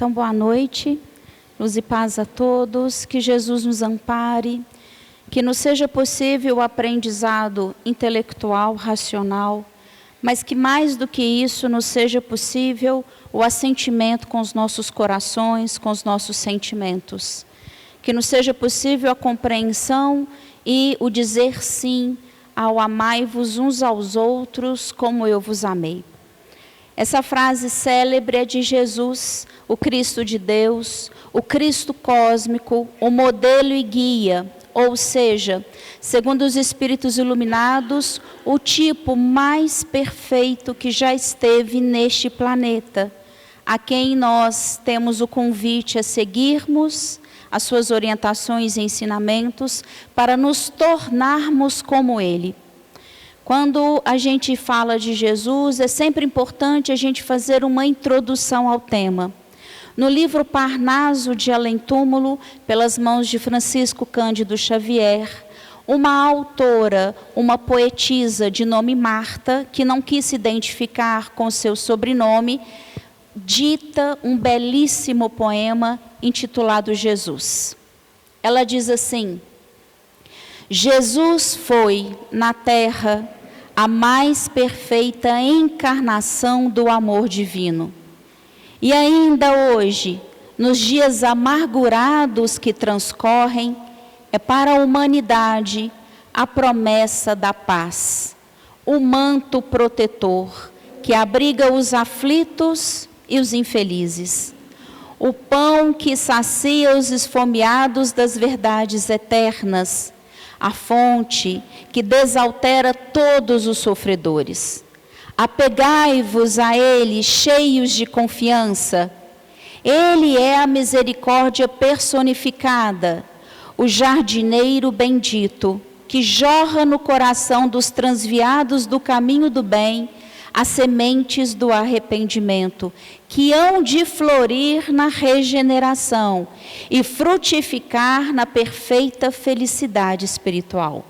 Então, boa noite, luz e paz a todos, que Jesus nos ampare, que nos seja possível o aprendizado intelectual, racional, mas que mais do que isso nos seja possível o assentimento com os nossos corações, com os nossos sentimentos. Que nos seja possível a compreensão e o dizer sim ao amai-vos uns aos outros como eu vos amei. Essa frase célebre é de Jesus, o Cristo de Deus, o Cristo cósmico, o modelo e guia, ou seja, segundo os Espíritos iluminados, o tipo mais perfeito que já esteve neste planeta, a quem nós temos o convite a seguirmos as suas orientações e ensinamentos para nos tornarmos como Ele. Quando a gente fala de Jesus, é sempre importante a gente fazer uma introdução ao tema. No livro Parnaso de Além-Túmulo, pelas mãos de Francisco Cândido Xavier, uma autora, uma poetisa de nome Marta, que não quis se identificar com seu sobrenome, dita um belíssimo poema intitulado Jesus. Ela diz assim: Jesus foi, na terra, a mais perfeita encarnação do amor divino. E ainda hoje, nos dias amargurados que transcorrem, é para a humanidade a promessa da paz, o manto protetor que abriga os aflitos e os infelizes, o pão que sacia os esfomeados das verdades eternas, a fonte que desaltera todos os sofredores. Apegai-vos a Ele cheios de confiança. Ele é a misericórdia personificada, o jardineiro bendito, que jorra no coração dos transviados do caminho do bem as sementes do arrependimento, que hão de florir na regeneração e frutificar na perfeita felicidade espiritual.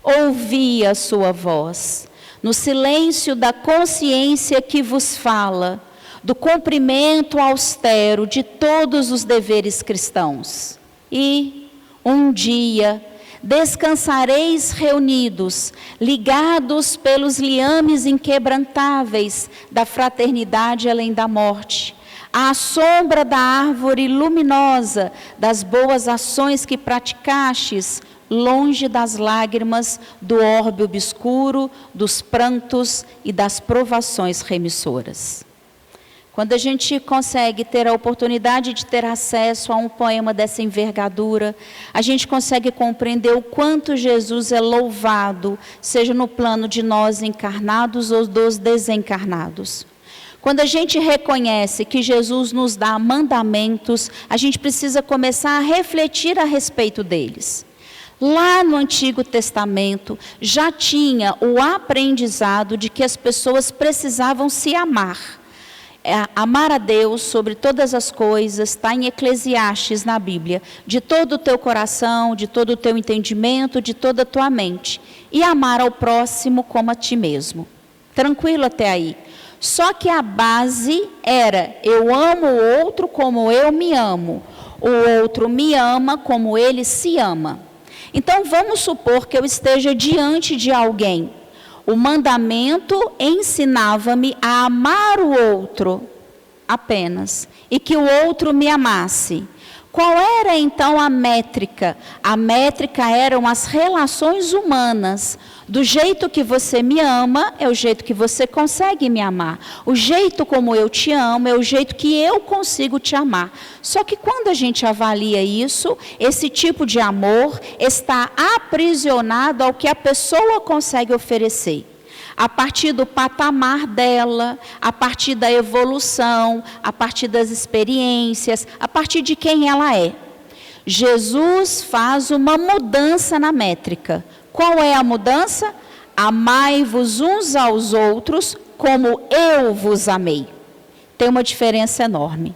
Ouvi a sua voz, no silêncio da consciência que vos fala, do cumprimento austero de todos os deveres cristãos. E, um dia, descansareis reunidos, ligados pelos liames inquebrantáveis da fraternidade além da morte, à sombra da árvore luminosa das boas ações que praticastes, longe das lágrimas, do orbe obscuro, dos prantos e das provações remissoras. Quando a gente consegue ter a oportunidade de ter acesso a um poema dessa envergadura, a gente consegue compreender o quanto Jesus é louvado, seja no plano de nós encarnados ou dos desencarnados. Quando a gente reconhece que Jesus nos dá mandamentos, a gente precisa começar a refletir a respeito deles. Lá no Antigo Testamento já tinha o aprendizado de que as pessoas precisavam se amar. Amar a Deus sobre todas as coisas, está em Eclesiastes na Bíblia, de todo o teu coração, de todo o teu entendimento, de toda a tua mente, e amar ao próximo como a ti mesmo. Tranquilo até aí. Só que a base era: eu amo o outro como eu me amo, o outro me ama como ele se ama. Então vamos supor que eu esteja diante de alguém. O mandamento ensinava-me a amar o outro apenas, e que o outro me amasse. Qual era então a métrica? A métrica eram as relações humanas. Do jeito que você me ama, é o jeito que você consegue me amar. O jeito como eu te amo, é o jeito que eu consigo te amar. Só que quando a gente avalia isso, esse tipo de amor está aprisionado ao que a pessoa consegue oferecer. A partir do patamar dela, a partir da evolução, a partir das experiências, a partir de quem ela é. Jesus faz uma mudança na métrica. Qual é a mudança? Amai-vos uns aos outros como eu vos amei. Tem uma diferença enorme.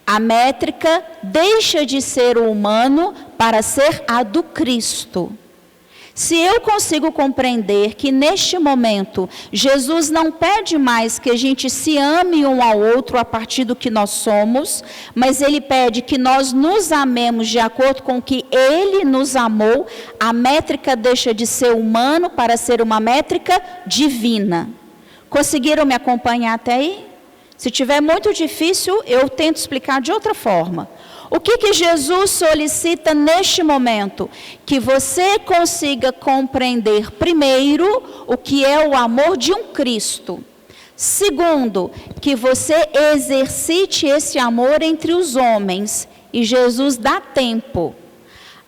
A métrica deixa de ser o humano para ser a do Cristo. Se eu consigo compreender que neste momento Jesus não pede mais que a gente se ame um ao outro a partir do que nós somos, mas Ele pede que nós nos amemos de acordo com o que Ele nos amou, a métrica deixa de ser humano para ser uma métrica divina. Conseguiram me acompanhar até aí? Se tiver muito difícil, eu tento explicar de outra forma. O que Jesus solicita neste momento? Que você consiga compreender, primeiro, o que é o amor de um Cristo. Segundo, que você exercite esse amor entre os homens. E Jesus dá tempo.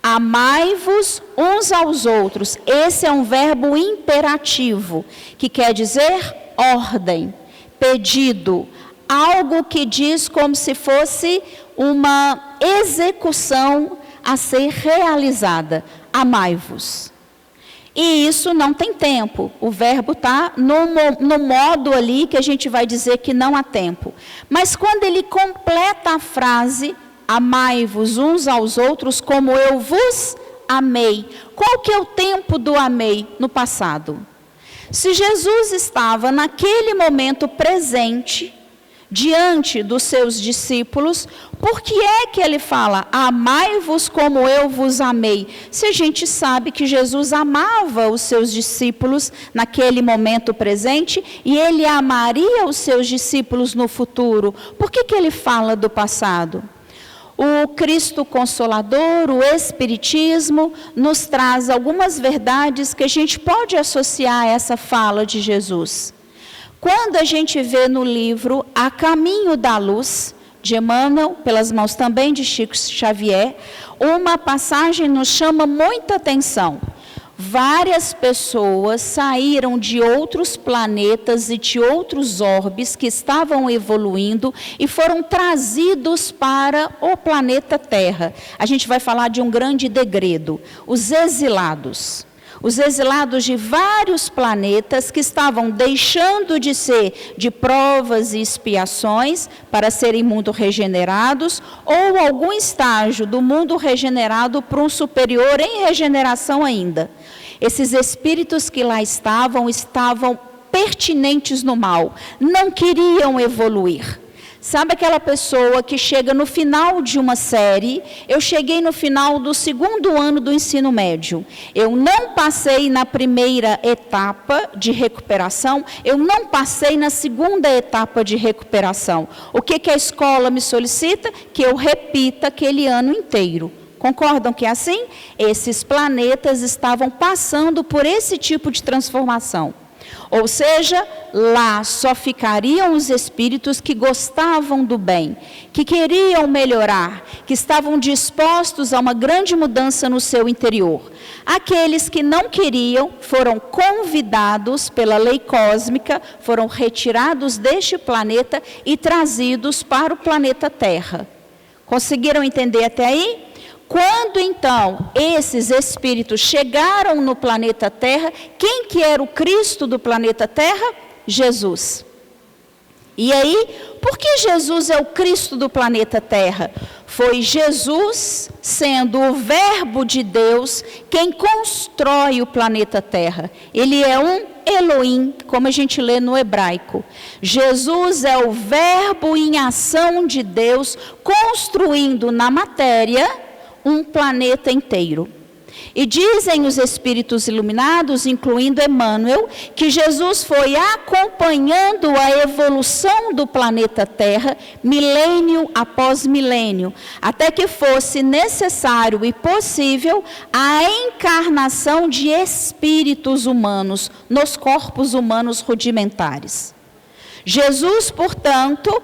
Amai-vos uns aos outros. Esse é um verbo imperativo, que quer dizer ordem, pedido, algo que diz como se fosse uma execução a ser realizada. Amai-vos. E isso não tem tempo. O verbo está no modo ali que a gente vai dizer que não há tempo. Mas quando ele completa a frase, amai-vos uns aos outros como eu vos amei. Qual que é o tempo do amei no passado? Se Jesus estava naquele momento presente, diante dos seus discípulos, por que é que ele fala, amai-vos como eu vos amei? Se a gente sabe que Jesus amava os seus discípulos naquele momento presente, e ele amaria os seus discípulos no futuro, por que ele fala do passado? O Cristo Consolador, o Espiritismo, nos traz algumas verdades que a gente pode associar a essa fala de Jesus. Quando a gente vê no livro A Caminho da Luz, de Emmanuel, pelas mãos também de Chico Xavier, uma passagem nos chama muita atenção. Várias pessoas saíram de outros planetas e de outros orbes que estavam evoluindo e foram trazidos para o planeta Terra. A gente vai falar de um grande degredo, os exilados. Os exilados de vários planetas que estavam deixando de ser de provas e expiações para serem mundo regenerados, ou algum estágio do mundo regenerado para um superior em regeneração ainda. Esses espíritos que lá estavam pertinentes no mal, não queriam evoluir. Sabe aquela pessoa que chega no final de uma série? Eu cheguei no final do 2º ano do ensino médio. Eu não passei na primeira etapa de recuperação, eu não passei na segunda etapa de recuperação. O que a escola me solicita? Que eu repita aquele ano inteiro. Concordam que é assim? Esses planetas estavam passando por esse tipo de transformação. Ou seja, lá só ficariam os espíritos que gostavam do bem, que queriam melhorar, que estavam dispostos a uma grande mudança no seu interior. Aqueles que não queriam foram convidados pela lei cósmica, foram retirados deste planeta e trazidos para o planeta Terra. Conseguiram entender até aí? Quando então esses espíritos chegaram no planeta Terra, quem que era o Cristo do planeta Terra? Jesus. E aí, por que Jesus é o Cristo do planeta Terra? Foi Jesus, sendo o Verbo de Deus, quem constrói o planeta Terra. Ele é um Elohim, como a gente lê no hebraico. Jesus é o Verbo em ação de Deus, construindo na matéria um planeta inteiro. E dizem os espíritos iluminados, incluindo Emmanuel, que Jesus foi acompanhando a evolução do planeta Terra, milênio após milênio, até que fosse necessário e possível a encarnação de espíritos humanos nos corpos humanos rudimentares. Jesus, portanto,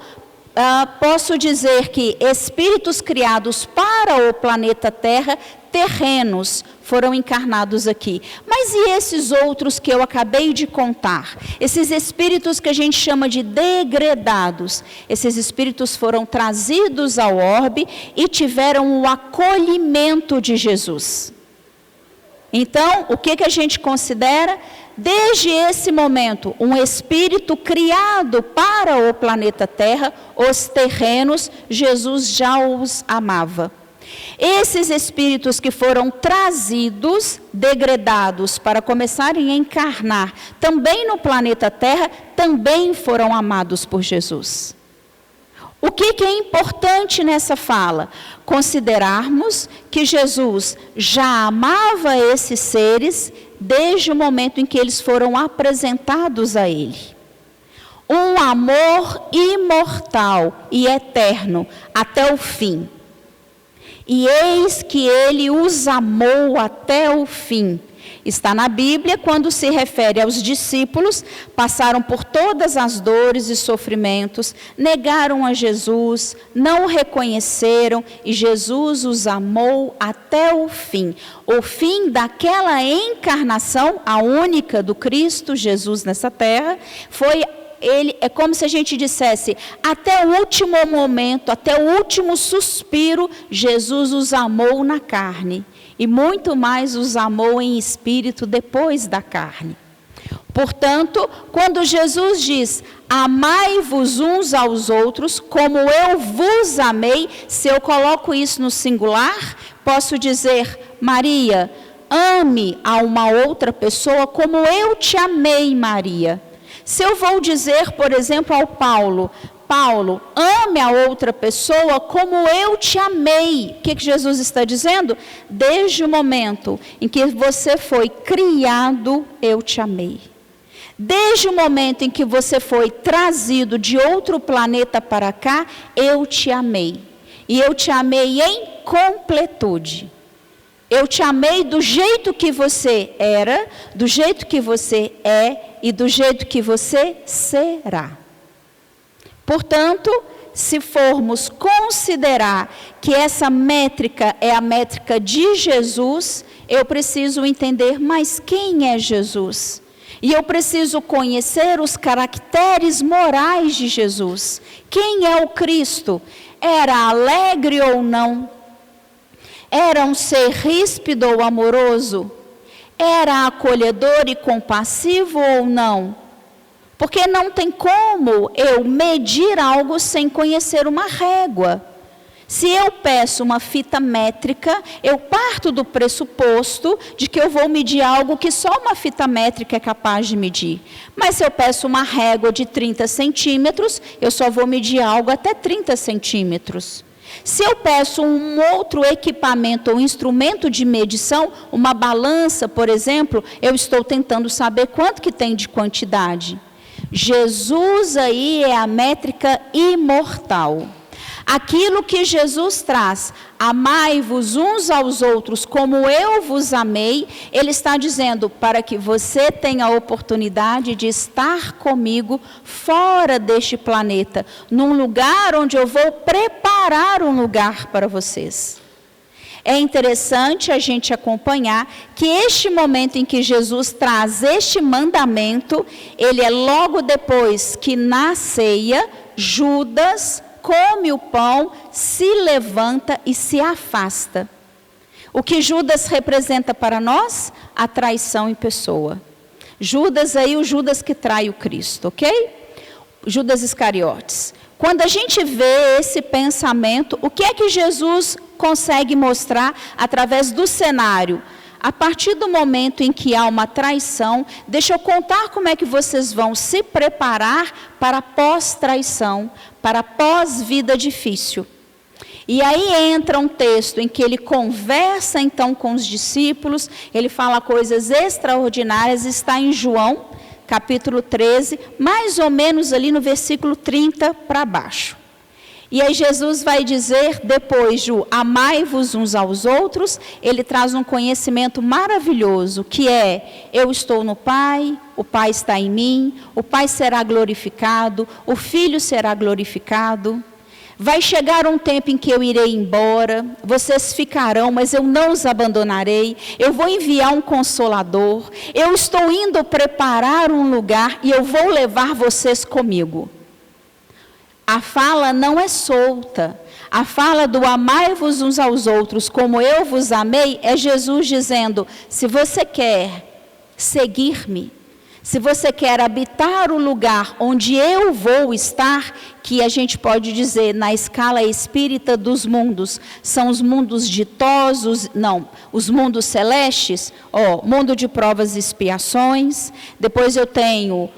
posso dizer que espíritos criados para o planeta Terra, terrenos, foram encarnados aqui. Mas e esses outros que eu acabei de contar? Esses espíritos que a gente chama de degredados. Esses espíritos foram trazidos ao orbe e tiveram o acolhimento de Jesus. Então, o que a gente considera? Desde esse momento, um espírito criado para o planeta Terra, os terrenos, Jesus já os amava. Esses espíritos que foram trazidos, degradados, para começarem a encarnar também no planeta Terra, também foram amados por Jesus. O que é importante nessa fala? Considerarmos que Jesus já amava esses seres desde o momento em que eles foram apresentados a Ele. Um amor imortal e eterno até o fim. E eis que Ele os amou até o fim. Está na Bíblia quando se refere aos discípulos, passaram por todas as dores e sofrimentos, negaram a Jesus, não o reconheceram e Jesus os amou até o fim. O fim daquela encarnação, a única do Cristo Jesus nessa terra, foi ele, é como se a gente dissesse, até o último momento, até o último suspiro, Jesus os amou na carne. E muito mais os amou em espírito depois da carne. Portanto, quando Jesus diz, amai-vos uns aos outros, como eu vos amei, se eu coloco isso no singular, posso dizer, Maria, ame a uma outra pessoa como eu te amei, Maria. Se eu vou dizer, por exemplo, ao Paulo, Paulo, ame a outra pessoa como eu te amei. O que Jesus está dizendo? Desde o momento em que você foi criado, eu te amei. Desde o momento em que você foi trazido de outro planeta para cá, eu te amei. E eu te amei em completude. Eu te amei do jeito que você era, do jeito que você é e do jeito que você será. Portanto, se formos considerar que essa métrica é a métrica de Jesus, eu preciso entender, mas quem é Jesus? E eu preciso conhecer os caracteres morais de Jesus. Quem é o Cristo? Era alegre ou não? Era um ser ríspido ou amoroso? Era acolhedor e compassivo ou não? Porque não tem como eu medir algo sem conhecer uma régua. Se eu peço uma fita métrica, eu parto do pressuposto de que eu vou medir algo que só uma fita métrica é capaz de medir. Mas se eu peço uma régua de 30 centímetros, eu só vou medir algo até 30 centímetros. Se eu peço um outro equipamento ou instrumento de medição, uma balança, por exemplo, eu estou tentando saber quanto que tem de quantidade. Jesus aí é a métrica imortal. Aquilo que Jesus traz, amai-vos uns aos outros como eu vos amei, Ele está dizendo para que você tenha a oportunidade de estar comigo fora deste planeta, num lugar onde eu vou preparar um lugar para vocês. É interessante a gente acompanhar que este momento em que Jesus traz este mandamento, ele é logo depois que na ceia, Judas come o pão, se levanta e se afasta. O que Judas representa para nós? A traição em pessoa. Judas aí, o Judas que trai o Cristo, ok? Judas Iscariotes. Quando a gente vê esse pensamento, o que é que Jesus consegue mostrar através do cenário? A partir do momento em que há uma traição, deixa eu contar como é que vocês vão se preparar para pós-traição, para pós-vida difícil. E aí entra um texto em que ele conversa então com os discípulos, ele fala coisas extraordinárias, está em João, capítulo 13, mais ou menos ali no versículo 30 para baixo. E aí Jesus vai dizer, depois de amai-vos uns aos outros, ele traz um conhecimento maravilhoso, que é, eu estou no Pai, o Pai está em mim, o Pai será glorificado, o Filho será glorificado. Vai chegar um tempo em que eu irei embora, vocês ficarão, mas eu não os abandonarei, eu vou enviar um Consolador, eu estou indo preparar um lugar e eu vou levar vocês comigo. A fala não é solta. A fala do amai-vos uns aos outros como eu vos amei é Jesus dizendo, se você quer seguir-me, se você quer habitar o lugar onde eu vou estar, que a gente pode dizer, na escala espírita dos mundos, são os mundos ditosos, não, os mundos celestes, mundo de provas e expiações. Depois eu tenho,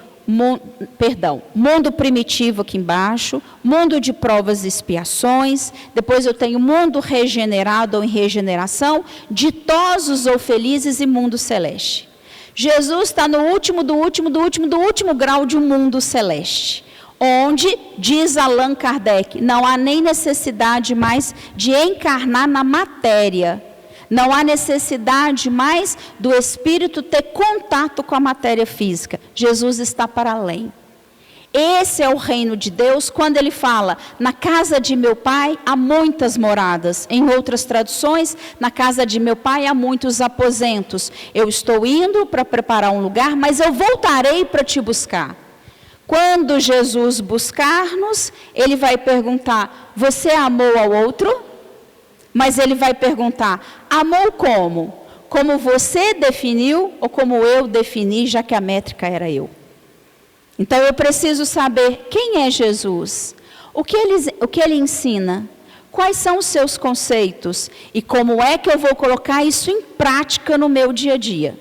mundo primitivo aqui embaixo, mundo de provas e expiações. Depois eu tenho mundo regenerado ou em regeneração, ditosos ou felizes e mundo celeste. Jesus está no último grau de um mundo celeste, onde, diz Allan Kardec, não há nem necessidade mais de encarnar na matéria. Não há necessidade mais do espírito ter contato com a matéria física. Jesus está para além. Esse é o reino de Deus, quando ele fala, na casa de meu pai há muitas moradas. Em outras traduções, na casa de meu pai há muitos aposentos. Eu estou indo para preparar um lugar, mas eu voltarei para te buscar. Quando Jesus buscar-nos, ele vai perguntar, você amou ao outro? Mas ele vai perguntar, amou como? Como você definiu ou como eu defini, já que a métrica era eu? Então eu preciso saber quem é Jesus, o que ele ensina, quais são os seus conceitos e como é que eu vou colocar isso em prática no meu dia a dia.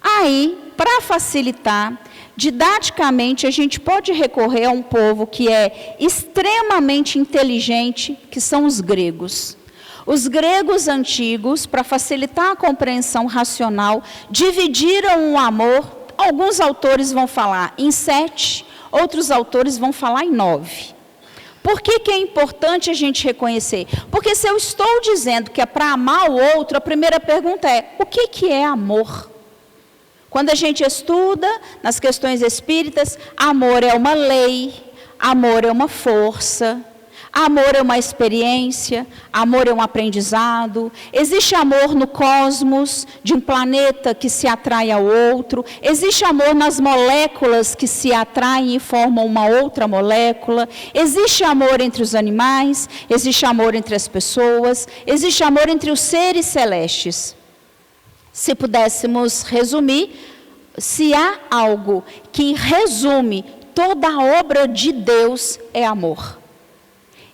Aí, para facilitar, didaticamente a gente pode recorrer a um povo que é extremamente inteligente, que são os gregos. Os gregos antigos, para facilitar a compreensão racional, dividiram o amor. Alguns autores vão falar em 7, outros autores vão falar em 9. Por que é importante a gente reconhecer? Porque se eu estou dizendo que é para amar o outro, a primeira pergunta é, o que é amor? Quando a gente estuda nas questões espíritas, amor é uma lei, amor é uma força, amor é uma experiência, amor é um aprendizado. Existe amor no cosmos, de um planeta que se atrai ao outro. Existe amor nas moléculas que se atraem e formam uma outra molécula. Existe amor entre os animais, existe amor entre as pessoas, existe amor entre os seres celestes. Se pudéssemos resumir, se há algo que resume toda a obra de Deus, é amor.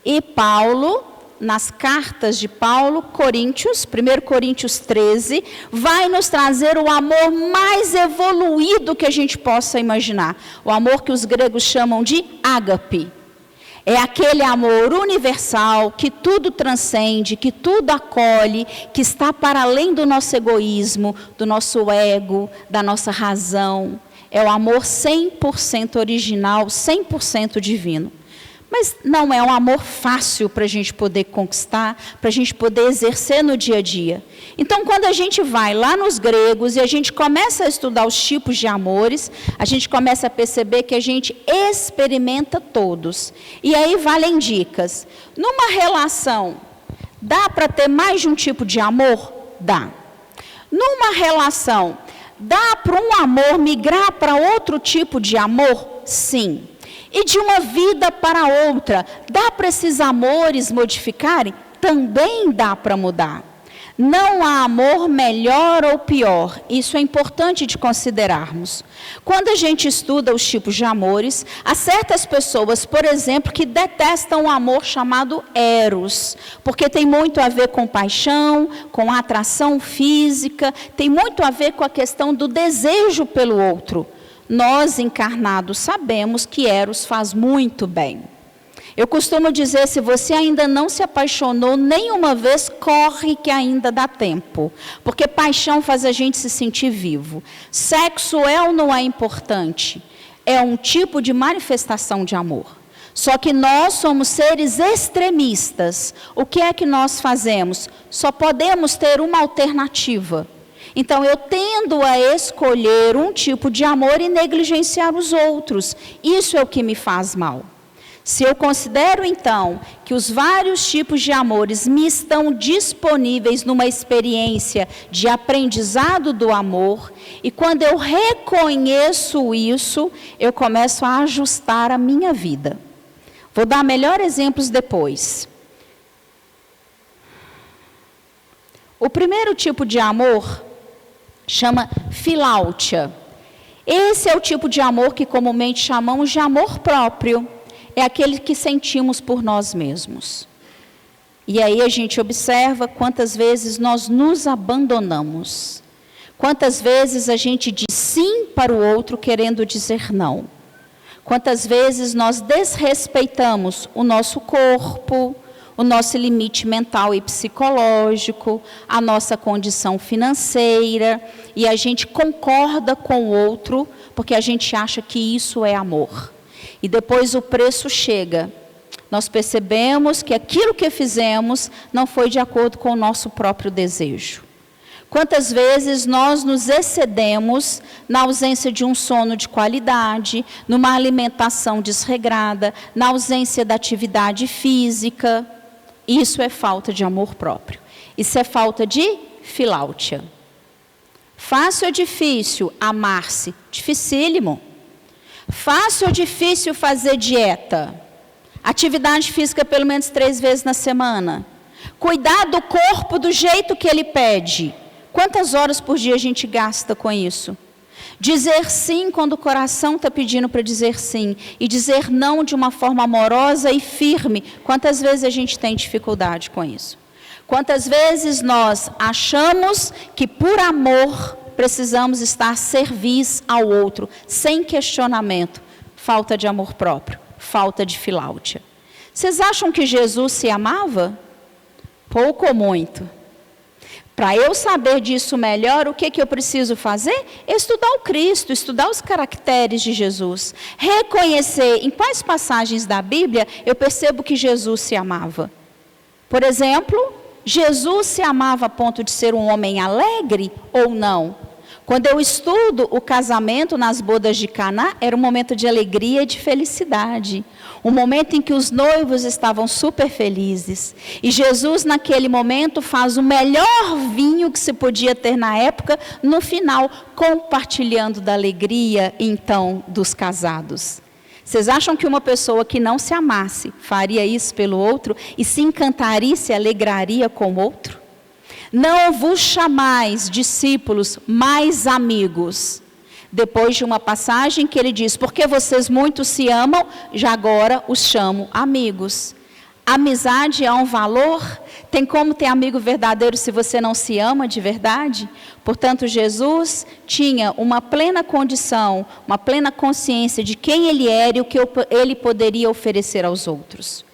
E Paulo, nas cartas de Paulo, 1 Coríntios 13, vai nos trazer o amor mais evoluído que a gente possa imaginar. O amor que os gregos chamam de ágape. É aquele amor universal, que tudo transcende, que tudo acolhe, que está para além do nosso egoísmo, do nosso ego, da nossa razão. É o amor 100% original, 100% divino. Mas não é um amor fácil para a gente poder conquistar, para a gente poder exercer no dia a dia. Então, quando a gente vai lá nos gregos e a gente começa a estudar os tipos de amores, a gente começa a perceber que a gente experimenta todos. E aí valem dicas. Numa relação, dá para ter mais de um tipo de amor? Dá. Numa relação, dá para um amor migrar para outro tipo de amor? Sim. E de uma vida para outra, dá para esses amores modificarem? Também dá para mudar. Não há amor melhor ou pior, isso é importante de considerarmos. Quando a gente estuda os tipos de amores, há certas pessoas, por exemplo, que detestam o amor chamado eros, porque tem muito a ver com paixão, com atração física, tem muito a ver com a questão do desejo pelo outro. Nós, encarnados, sabemos que eros faz muito bem. Eu costumo dizer, se você ainda não se apaixonou nenhuma vez, corre que ainda dá tempo. Porque paixão faz a gente se sentir vivo. Sexo é ou não é importante? É um tipo de manifestação de amor. Só que nós somos seres extremistas. O que é que nós fazemos? Só podemos ter uma alternativa. Então, eu tendo a escolher um tipo de amor e negligenciar os outros. Isso é o que me faz mal. Se eu considero, então, que os vários tipos de amores me estão disponíveis numa experiência de aprendizado do amor, e quando eu reconheço isso, eu começo a ajustar a minha vida. Vou dar melhores exemplos depois. O primeiro tipo de amor chama filáutia. Esse é o tipo de amor que comumente chamamos de amor próprio. é aquele que sentimos por nós mesmos. E aí a gente observa quantas vezes nós nos abandonamos. Quantas vezes a gente diz sim para o outro querendo dizer não. Quantas vezes nós desrespeitamos o nosso corpo, o nosso limite mental e psicológico, a nossa condição financeira, e a gente concorda com o outro porque a gente acha que isso é amor. E depois o preço chega. Nós percebemos que aquilo que fizemos não foi de acordo com o nosso próprio desejo. Quantas vezes nós nos excedemos na ausência de um sono de qualidade, numa alimentação desregrada, na ausência da atividade física. Isso é falta de amor próprio. Isso é falta de filáutia. Fácil ou difícil amar-se? Dificílimo. Fácil ou difícil fazer dieta? Atividade física pelo menos 3 vezes na semana. Cuidar do corpo do jeito que ele pede. Quantas horas por dia a gente gasta com isso? Dizer sim quando o coração está pedindo para dizer sim. E dizer não de uma forma amorosa e firme. Quantas vezes a gente tem dificuldade com isso? Quantas vezes nós achamos que por amor precisamos estar serviço ao outro, sem questionamento? Falta de amor próprio, falta de filáutia. Vocês acham que Jesus se amava? Pouco ou muito? Para eu saber disso melhor, o que eu preciso fazer? Estudar o Cristo, estudar os caracteres de Jesus. Reconhecer em quais passagens da Bíblia eu percebo que Jesus se amava. Por exemplo, Jesus se amava a ponto de ser um homem alegre ou não? Quando eu estudo o casamento nas bodas de Caná, era um momento de alegria e de felicidade. Um momento em que os noivos estavam super felizes. E Jesus, naquele momento, faz o melhor vinho que se podia ter na época, no final, compartilhando da alegria, então, dos casados. Vocês acham que uma pessoa que não se amasse faria isso pelo outro e se encantaria e se alegraria com o outro? Não vos chamais discípulos, mais amigos. Depois de uma passagem que ele diz, porque vocês muito se amam, já agora os chamo amigos. Amizade é um valor? Tem como ter amigo verdadeiro se você não se ama de verdade? Portanto, Jesus tinha uma plena condição, uma plena consciência de quem ele era e o que ele poderia oferecer aos outros.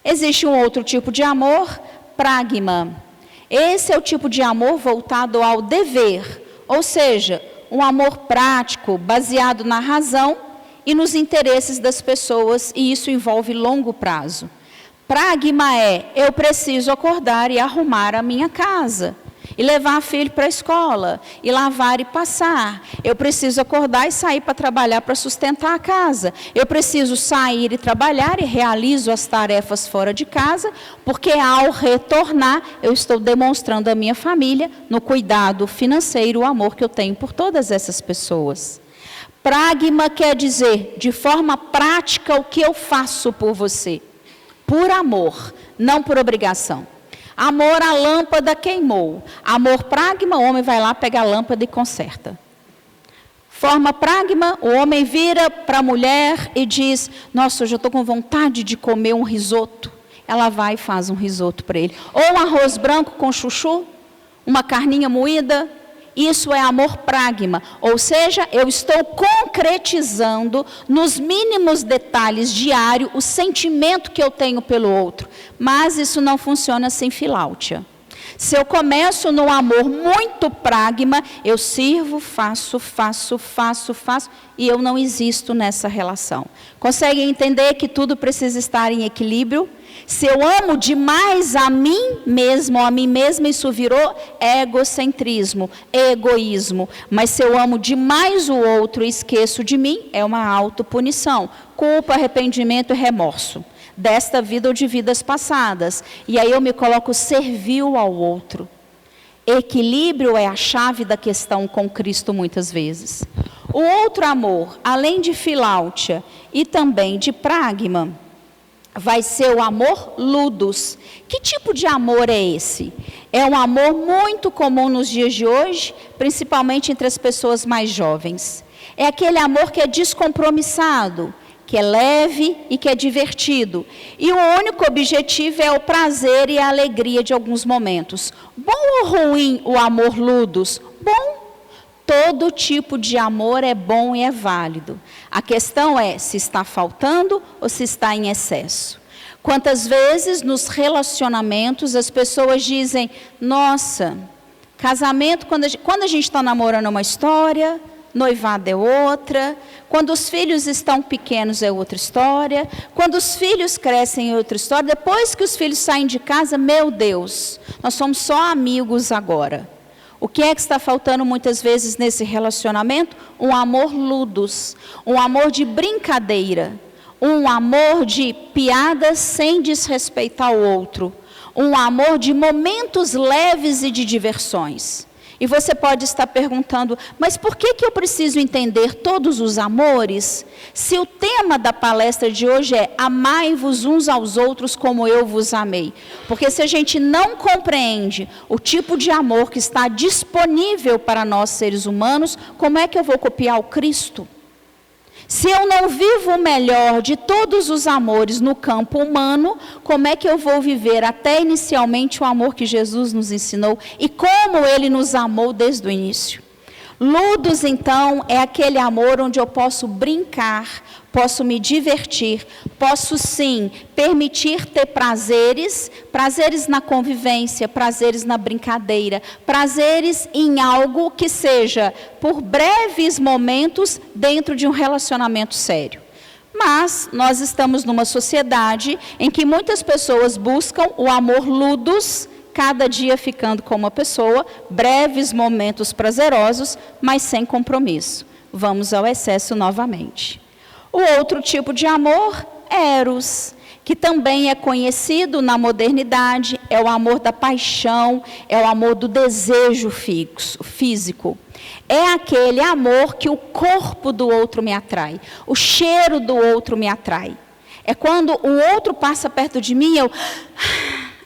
Existe um outro tipo de amor, pragma. Esse é o tipo de amor voltado ao dever, ou seja, um amor prático, baseado na razão e nos interesses das pessoas, e isso envolve longo prazo. Pragma é, eu preciso acordar e arrumar a minha casa, e levar a filho para a escola, e lavar e passar. Eu preciso acordar e sair para trabalhar para sustentar a casa. Eu preciso sair e trabalhar e realizo as tarefas fora de casa, porque ao retornar eu estou demonstrando à minha família, no cuidado financeiro, o amor que eu tenho por todas essas pessoas. Pragma quer dizer, de forma prática, o que eu faço por você. Por amor, não por obrigação. Amor, a lâmpada queimou. Amor pragma, o homem vai lá, pega a lâmpada e conserta. Forma pragma, o homem vira para a mulher e diz, nossa, hoje eu estou com vontade de comer um risoto. Ela vai e faz um risoto para ele. Ou um arroz branco com chuchu, uma carninha moída. Isso é amor pragma, ou seja, eu estou concretizando nos mínimos detalhes diários o sentimento que eu tenho pelo outro. Mas isso não funciona sem filáutia. Se eu começo no amor muito pragma, eu sirvo, faço, e eu não existo nessa relação. Conseguem entender que tudo precisa estar em equilíbrio? Se eu amo demais a mim mesmo, a mim mesma, isso virou egocentrismo, egoísmo. Mas se eu amo demais o outro e esqueço de mim, é uma autopunição. Culpa, arrependimento e remorso. Desta vida ou de vidas passadas. E aí eu me coloco servil ao outro. Equilíbrio é a chave da questão com Cristo muitas vezes. O outro amor, além de filáutia e também de pragma, vai ser o amor ludus. Que tipo de amor é esse? É um amor muito comum nos dias de hoje, principalmente entre as pessoas mais jovens. É aquele amor que é descompromissado, que é leve e que é divertido. E o único objetivo é o prazer e a alegria de alguns momentos. Bom ou ruim o amor ludus? Bom. Todo tipo de amor é bom e é válido. A questão é se está faltando ou se está em excesso. Quantas vezes nos relacionamentos as pessoas dizem, nossa, casamento, quando a gente está namorando é uma história, noivado é outra, quando os filhos estão pequenos é outra história, quando os filhos crescem é outra história, depois que os filhos saem de casa, meu Deus, nós somos só amigos agora. O que é que está faltando muitas vezes nesse relacionamento? Um amor ludus, um amor de brincadeira, um amor de piadas sem desrespeitar o outro, um amor de momentos leves e de diversões. E você pode estar perguntando, mas por que eu preciso entender todos os amores, se o tema da palestra de hoje é amai-vos uns aos outros como eu vos amei? Porque se a gente não compreende o tipo de amor que está disponível para nós seres humanos, como é que eu vou copiar o Cristo? Se eu não vivo o melhor de todos os amores no campo humano, como é que eu vou viver até inicialmente o amor que Jesus nos ensinou e como Ele nos amou desde o início? Ludus, então, é aquele amor onde eu posso brincar, posso me divertir, posso sim permitir ter prazeres na convivência, prazeres na brincadeira, prazeres em algo que seja por breves momentos dentro de um relacionamento sério. Mas nós estamos numa sociedade em que muitas pessoas buscam o amor ludus, cada dia ficando com uma pessoa, breves momentos prazerosos, mas sem compromisso. Vamos ao excesso novamente. O outro tipo de amor, eros, que também é conhecido na modernidade, é o amor da paixão, é o amor do desejo físico. É aquele amor que o corpo do outro me atrai, o cheiro do outro me atrai. É quando o outro passa perto de mim, eu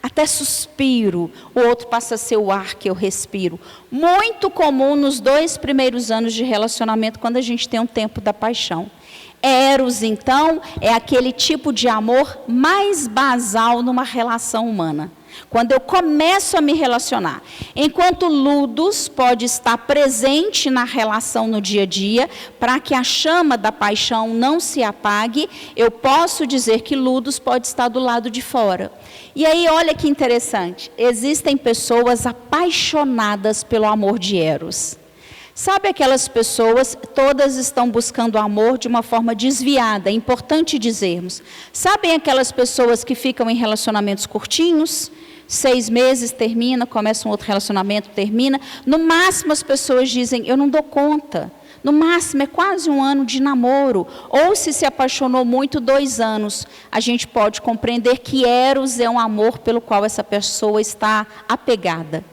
até suspiro, o outro passa a ser o ar que eu respiro. Muito comum nos 2 primeiros anos de relacionamento, quando a gente tem um tempo da paixão. Eros, então, é aquele tipo de amor mais basal numa relação humana. Quando eu começo a me relacionar. Enquanto ludus pode estar presente na relação no dia a dia, para que a chama da paixão não se apague, eu posso dizer que ludus pode estar do lado de fora. E aí, olha que interessante, existem pessoas apaixonadas pelo amor de eros. Sabe aquelas pessoas, todas estão buscando amor de uma forma desviada, é importante dizermos. Sabem aquelas pessoas que ficam em relacionamentos curtinhos? 6 meses, termina, começa um outro relacionamento, termina. No máximo as pessoas dizem, eu não dou conta. No máximo é quase 1 ano de namoro. Ou se apaixonou muito, 2 anos. A gente pode compreender que eros é um amor pelo qual essa pessoa está apegada.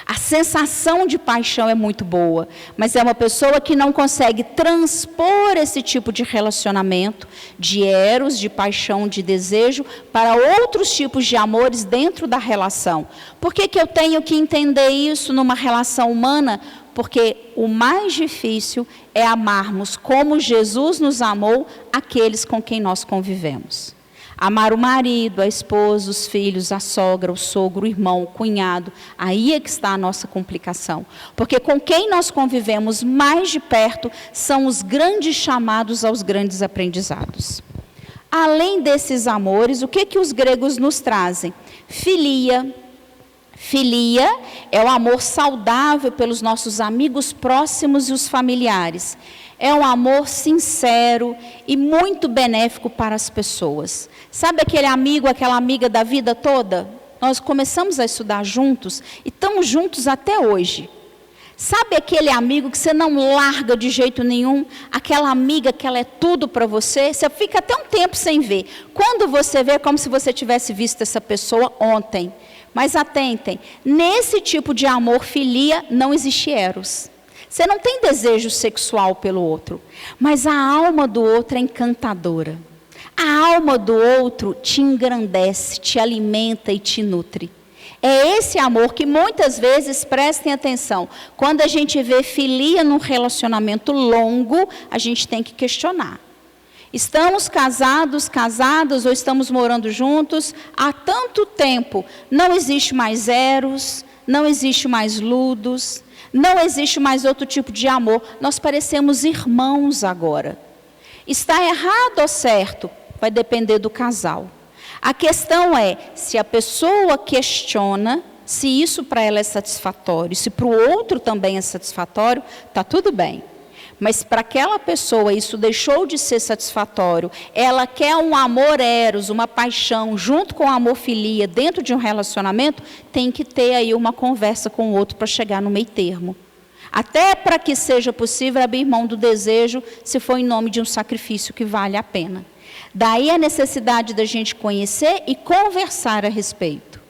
A sensação de paixão é muito boa, mas é uma pessoa que não consegue transpor esse tipo de relacionamento, de eros, de paixão, de desejo, para outros tipos de amores dentro da relação. Por que eu tenho que entender isso numa relação humana? Porque o mais difícil é amarmos como Jesus nos amou aqueles com quem nós convivemos. Amar o marido, a esposa, os filhos, a sogra, o sogro, o irmão, o cunhado. Aí é que está a nossa complicação. Porque com quem nós convivemos mais de perto são os grandes chamados aos grandes aprendizados. Além desses amores, o que os gregos nos trazem? Filia. Filia é o amor saudável pelos nossos amigos próximos e os familiares. É um amor sincero e muito benéfico para as pessoas. Sabe aquele amigo, aquela amiga da vida toda? Nós começamos a estudar juntos e estamos juntos até hoje. Sabe aquele amigo que você não larga de jeito nenhum? Aquela amiga que ela é tudo para você? Você fica até um tempo sem ver. Quando você vê, é como se você tivesse visto essa pessoa ontem. Mas atentem, nesse tipo de amor, filia, não existe eros. Você não tem desejo sexual pelo outro, mas a alma do outro é encantadora. A alma do outro te engrandece, te alimenta e te nutre. É esse amor que muitas vezes, prestem atenção, quando a gente vê filia num relacionamento longo, a gente tem que questionar. Estamos casadas ou estamos morando juntos há tanto tempo. Não existe mais eros, não existe mais ludos, não existe mais outro tipo de amor. Nós parecemos irmãos agora. Está errado ou certo? Vai depender do casal. A questão é, se a pessoa questiona se isso para ela é satisfatório, se para o outro também é satisfatório, está tudo bem. Mas para aquela pessoa isso deixou de ser satisfatório, ela quer um amor eros, uma paixão, junto com o amor filia, dentro de um relacionamento, tem que ter aí uma conversa com o outro para chegar no meio termo. Até para que seja possível abrir mão do desejo, se for em nome de um sacrifício que vale a pena. Daí a necessidade da gente conhecer e conversar a respeito.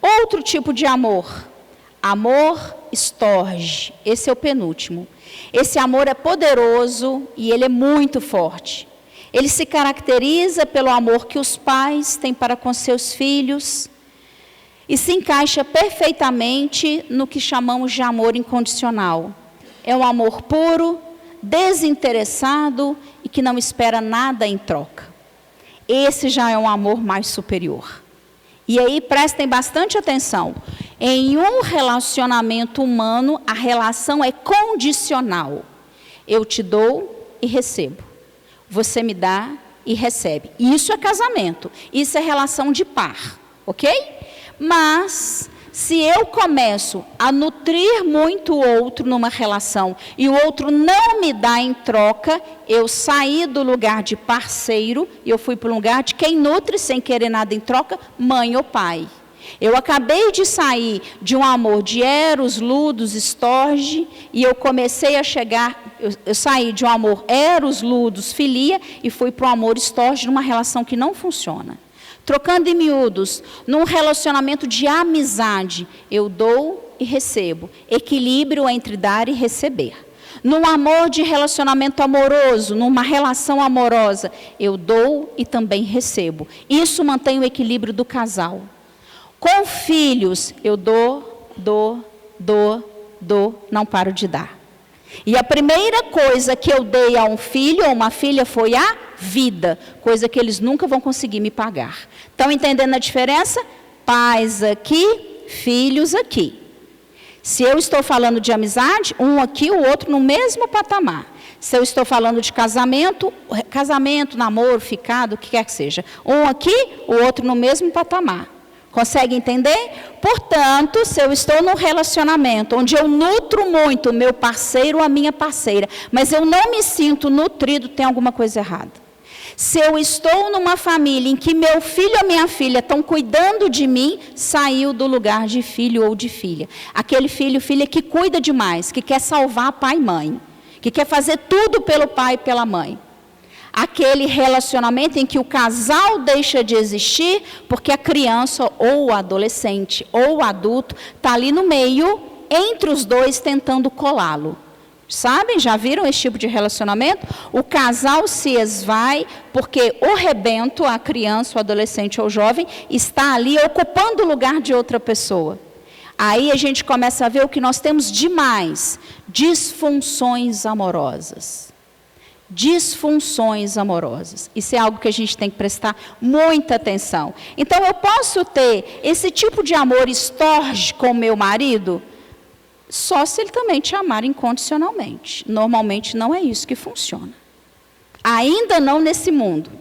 Outro tipo de amor, amor storge, esse é o penúltimo. Esse amor é poderoso e ele é muito forte. Ele se caracteriza pelo amor que os pais têm para com seus filhos e se encaixa perfeitamente no que chamamos de amor incondicional. É um amor puro, desinteressado e que não espera nada em troca. Esse já é um amor mais superior. E aí prestem bastante atenção. Em um relacionamento humano, a relação é condicional. Eu te dou e recebo. Você me dá e recebe. Isso é casamento. Isso é relação de par. Ok? Mas, se eu começo a nutrir muito o outro numa relação e o outro não me dá em troca, eu saí do lugar de parceiro e eu fui para o lugar de quem nutre sem querer nada em troca, mãe ou pai. Eu acabei de sair de um amor de eros, ludos, storge, e eu comecei a chegar, eu saí de um amor eros, ludos, filia, e fui para um amor storge numa relação que não funciona. Trocando em miúdos, num relacionamento de amizade, eu dou e recebo. Equilíbrio entre dar e receber. Num amor de relacionamento amoroso, numa relação amorosa, eu dou e também recebo. Isso mantém o equilíbrio do casal. Com filhos, eu dou, não paro de dar. E a primeira coisa que eu dei a um filho ou uma filha foi a vida, coisa que eles nunca vão conseguir me pagar. Estão entendendo a diferença? Pais aqui, filhos aqui. Se eu estou falando de amizade, um aqui, o outro no mesmo patamar. Se eu estou falando de casamento, namoro, ficado, o que quer que seja. Um aqui, o outro no mesmo patamar. Consegue entender? Portanto, se eu estou num relacionamento onde eu nutro muito o meu parceiro ou a minha parceira, mas eu não me sinto nutrido, tem alguma coisa errada. Se eu estou numa família em que meu filho ou minha filha estão cuidando de mim, saiu do lugar de filho ou de filha. Aquele filho ou filha que cuida demais, que quer salvar pai e mãe, que quer fazer tudo pelo pai e pela mãe. Aquele relacionamento em que o casal deixa de existir porque a criança ou o adolescente ou o adulto está ali no meio, entre os dois, tentando colá-lo. Sabem? Já viram esse tipo de relacionamento? O casal se esvai porque o rebento, a criança, o adolescente ou o jovem, está ali ocupando o lugar de outra pessoa. Aí a gente começa a ver o que nós temos de mais: disfunções amorosas. Disfunções amorosas. Isso é algo que a gente tem que prestar muita atenção. Então, eu posso ter esse tipo de amor storge com meu marido só se ele também te amar incondicionalmente. Normalmente não é isso que funciona. Ainda não nesse mundo.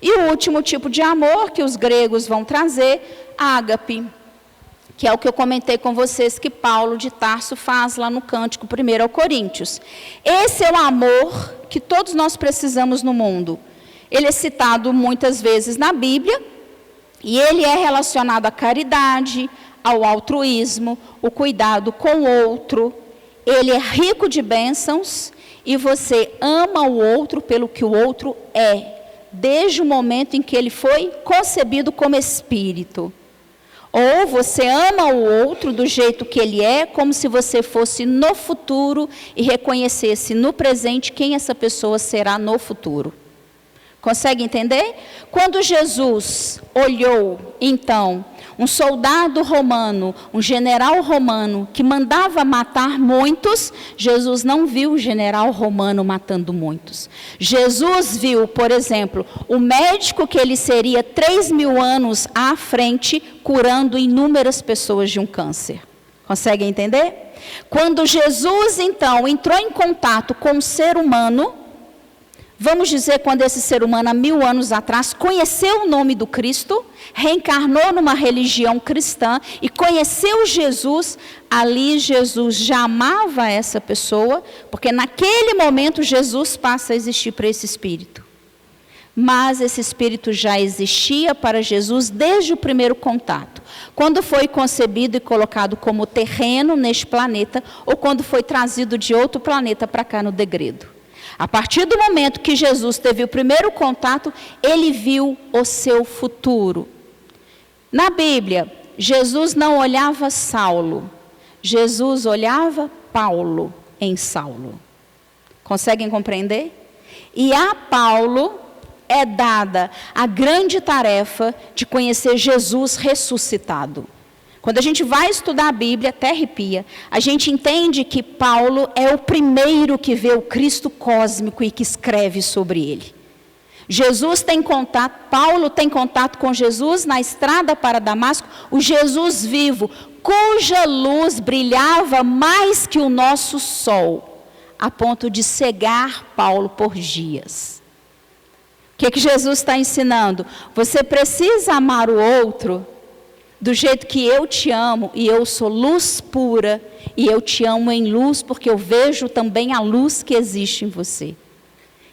E o último tipo de amor que os gregos vão trazer, ágape, que é o que eu comentei com vocês que Paulo de Tarso faz lá no Cântico 1 Coríntios. Esse é o amor que todos nós precisamos no mundo. Ele é citado muitas vezes na Bíblia e ele é relacionado à caridade, ao altruísmo, o cuidado com o outro. Ele é rico de bênçãos e você ama o outro pelo que o outro é, desde o momento em que ele foi concebido como espírito. Ou você ama o outro do jeito que ele é, como se você fosse no futuro e reconhecesse no presente quem essa pessoa será no futuro. Consegue entender? Quando Jesus olhou, então, um soldado romano, um general romano, que mandava matar muitos, Jesus não viu o general romano matando muitos. Jesus viu, por exemplo, o médico que ele seria 3.000 anos à frente, curando inúmeras pessoas de um câncer. Consegue entender? Quando Jesus, então, entrou em contato com o ser humano, vamos dizer, quando esse ser humano, há 1.000 anos atrás, conheceu o nome do Cristo, reencarnou numa religião cristã e conheceu Jesus, ali Jesus já amava essa pessoa, porque naquele momento Jesus passa a existir para esse espírito. Mas esse espírito já existia para Jesus desde o primeiro contato. Quando foi concebido e colocado como terreno neste planeta, ou quando foi trazido de outro planeta para cá no degredo. A partir do momento que Jesus teve o primeiro contato, ele viu o seu futuro. Na Bíblia, Jesus não olhava Saulo, Jesus olhava Paulo em Saulo. Conseguem compreender? E a Paulo é dada a grande tarefa de conhecer Jesus ressuscitado. Quando a gente vai estudar a Bíblia, até arrepia, a gente entende que Paulo é o primeiro que vê o Cristo cósmico e que escreve sobre ele. Jesus tem contato, Paulo tem contato com Jesus na estrada para Damasco, o Jesus vivo, cuja luz brilhava mais que o nosso sol, a ponto de cegar Paulo por dias. O que Jesus está ensinando? Você precisa amar o outro do jeito que eu te amo, e eu sou luz pura, e eu te amo em luz, porque eu vejo também a luz que existe em você.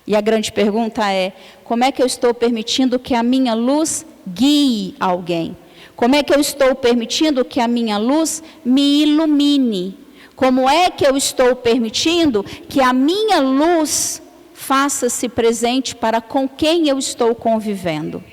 E a grande pergunta é, como é que eu estou permitindo que a minha luz guie alguém? Como é que eu estou permitindo que a minha luz me ilumine? Como é que eu estou permitindo que a minha luz faça-se presente para com quem eu estou convivendo?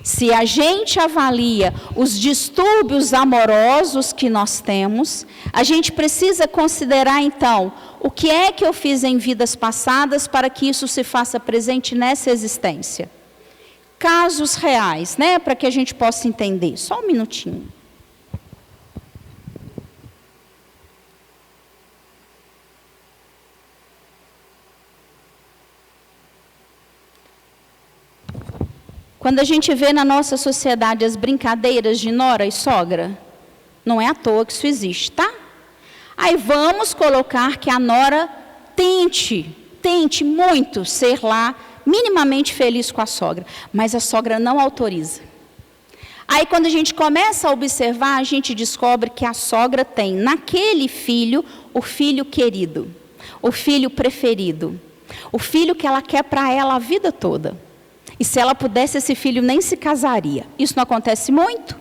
Se a gente avalia os distúrbios amorosos que nós temos, a gente precisa considerar então, o que é que eu fiz em vidas passadas para que isso se faça presente nessa existência? Casos reais, né? Para que a gente possa entender. Só um minutinho. Quando a gente vê na nossa sociedade as brincadeiras de nora e sogra, não é à toa que isso existe, tá? Aí vamos colocar que a nora tente muito ser lá minimamente feliz com a sogra, mas a sogra não autoriza. Aí quando a gente começa a observar, a gente descobre que a sogra tem naquele filho o filho querido, o filho preferido, o filho que ela quer para ela a vida toda. E se ela pudesse, esse filho nem se casaria. Isso não acontece muito?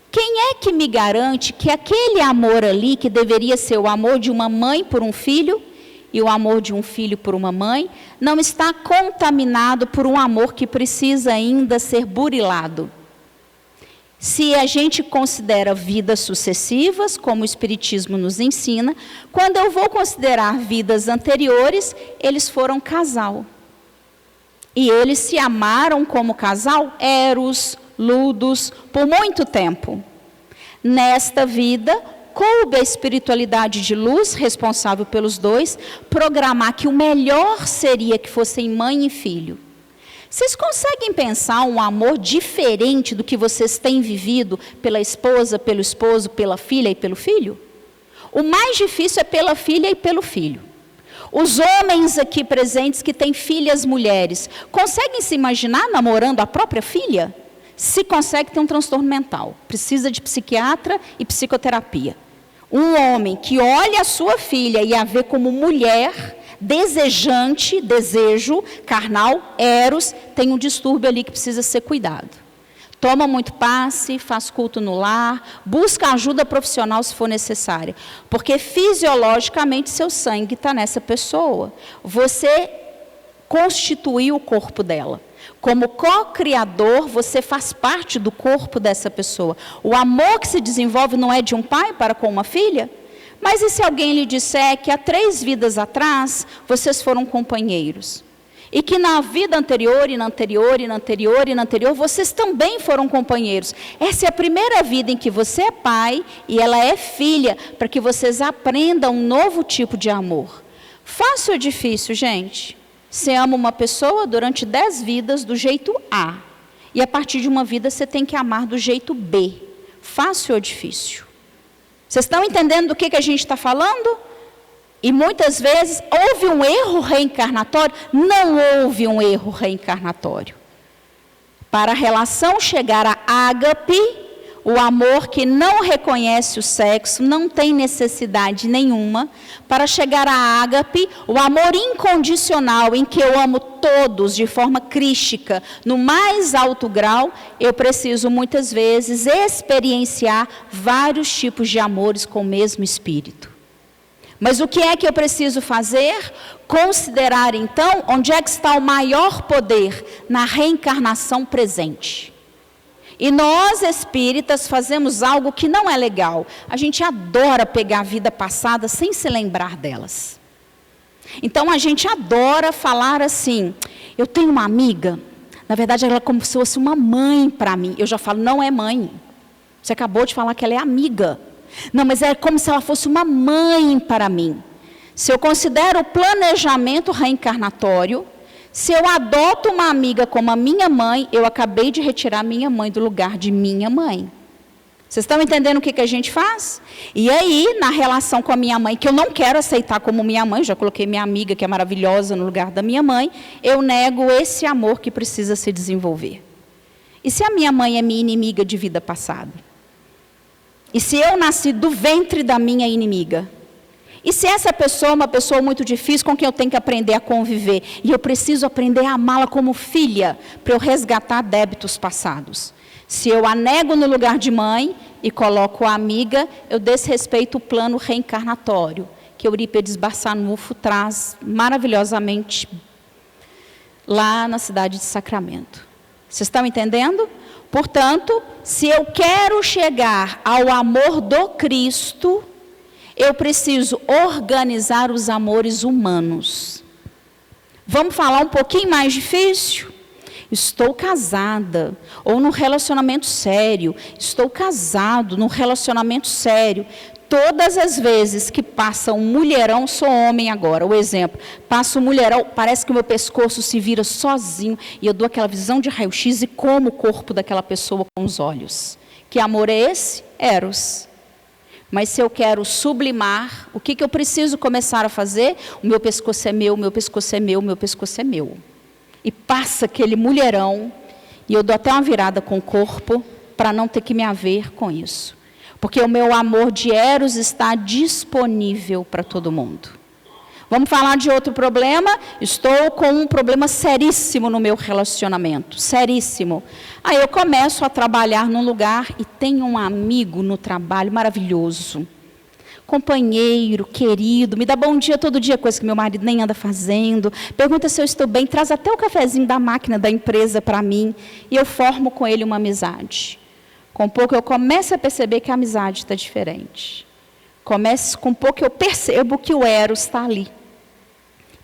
Quem é que me garante que aquele amor ali, que deveria ser o amor de uma mãe por um filho, e o amor de um filho por uma mãe, não está contaminado por um amor que precisa ainda ser burilado? Se a gente considera vidas sucessivas, como o Espiritismo nos ensina, quando eu vou considerar vidas anteriores, eles foram casal. E eles se amaram como casal, Eros, Ludos, por muito tempo. Nesta vida, coube a espiritualidade de luz, responsável pelos dois, programar que o melhor seria que fossem mãe e filho. Vocês conseguem pensar um amor diferente do que vocês têm vivido pela esposa, pelo esposo, pela filha e pelo filho? O mais difícil é pela filha e pelo filho. Os homens aqui presentes que têm filhas mulheres, conseguem se imaginar namorando a própria filha? Se consegue, tem um transtorno mental, precisa de psiquiatra e psicoterapia. Um homem que olha a sua filha e a vê como mulher, desejante, desejo, carnal, eros, tem um distúrbio ali que precisa ser cuidado. Toma muito passe, faz culto no lar, busca ajuda profissional se for necessária. Porque fisiologicamente seu sangue está nessa pessoa. Você constituiu o corpo dela. Como co-criador, você faz parte do corpo dessa pessoa. O amor que se desenvolve não é de um pai para com uma filha? Mas e se alguém lhe disser que há 3 vidas atrás, vocês foram companheiros? E que na vida anterior, e na anterior, e na anterior, e na anterior, vocês também foram companheiros. Essa é a primeira vida em que você é pai e ela é filha, para que vocês aprendam um novo tipo de amor. Fácil ou difícil, gente? Você ama uma pessoa durante 10 vidas do jeito A. E a partir de uma vida você tem que amar do jeito B. Fácil ou difícil? Vocês estão entendendo do que a gente está falando? E muitas vezes, houve um erro reencarnatório? Não houve um erro reencarnatório. Para a relação chegar a ágape, o amor que não reconhece o sexo, não tem necessidade nenhuma. Para chegar a ágape, o amor incondicional, em que eu amo todos de forma crística, no mais alto grau, eu preciso muitas vezes experienciar vários tipos de amores com o mesmo espírito. Mas o que é que eu preciso fazer? Considerar então onde é que está o maior poder na reencarnação presente. E nós espíritas fazemos algo que não é legal. A gente adora pegar a vida passada sem se lembrar delas. Então a gente adora falar assim, eu tenho uma amiga, na verdade ela é como se fosse uma mãe para mim. Eu já falo, não é mãe. Você acabou de falar que ela é amiga. Não, mas é como se ela fosse uma mãe para mim. Se eu considero o planejamento reencarnatório, se eu adoto uma amiga como a minha mãe, eu acabei de retirar minha mãe do lugar de minha mãe. Vocês estão entendendo o que a gente faz? E aí, na relação com a minha mãe, que eu não quero aceitar como minha mãe, já coloquei minha amiga, que é maravilhosa, no lugar da minha mãe, eu nego esse amor que precisa se desenvolver. E se a minha mãe é minha inimiga de vida passada? E se eu nasci do ventre da minha inimiga? E se essa pessoa é uma pessoa muito difícil, com quem eu tenho que aprender a conviver? E eu preciso aprender a amá-la como filha, para eu resgatar débitos passados. Se eu a nego no lugar de mãe e coloco a amiga, eu desrespeito o plano reencarnatório, que Eurípides Barçanufo traz maravilhosamente lá na cidade de Sacramento. Vocês estão entendendo? Portanto, se eu quero chegar ao amor do Cristo, eu preciso organizar os amores humanos. Vamos falar um pouquinho mais difícil? Estou casada, ou num relacionamento sério. Estou casado, num relacionamento sério. Todas as vezes que passa um mulherão, sou homem agora, o exemplo, passa um mulherão, parece que o meu pescoço se vira sozinho, e eu dou aquela visão de raio-x e como o corpo daquela pessoa com os olhos. Que amor é esse? Eros. Mas se eu quero sublimar, o que eu preciso começar a fazer? O meu pescoço é meu, o meu pescoço é meu, o meu pescoço é meu. E passa aquele mulherão, e eu dou até uma virada com o corpo, para não ter que me haver com isso. Porque o meu amor de Eros está disponível para todo mundo. Vamos falar de outro problema? Estou com um problema seríssimo no meu relacionamento. Seríssimo. Aí eu começo a trabalhar num lugar e tenho um amigo no trabalho maravilhoso. Companheiro, querido, me dá bom dia todo dia, coisa que meu marido nem anda fazendo. Pergunta se eu estou bem, traz até o cafezinho da máquina da empresa para mim. E eu formo com ele uma amizade. Com pouco eu começo a perceber que a amizade está diferente. Com pouco eu percebo que o Eros está ali.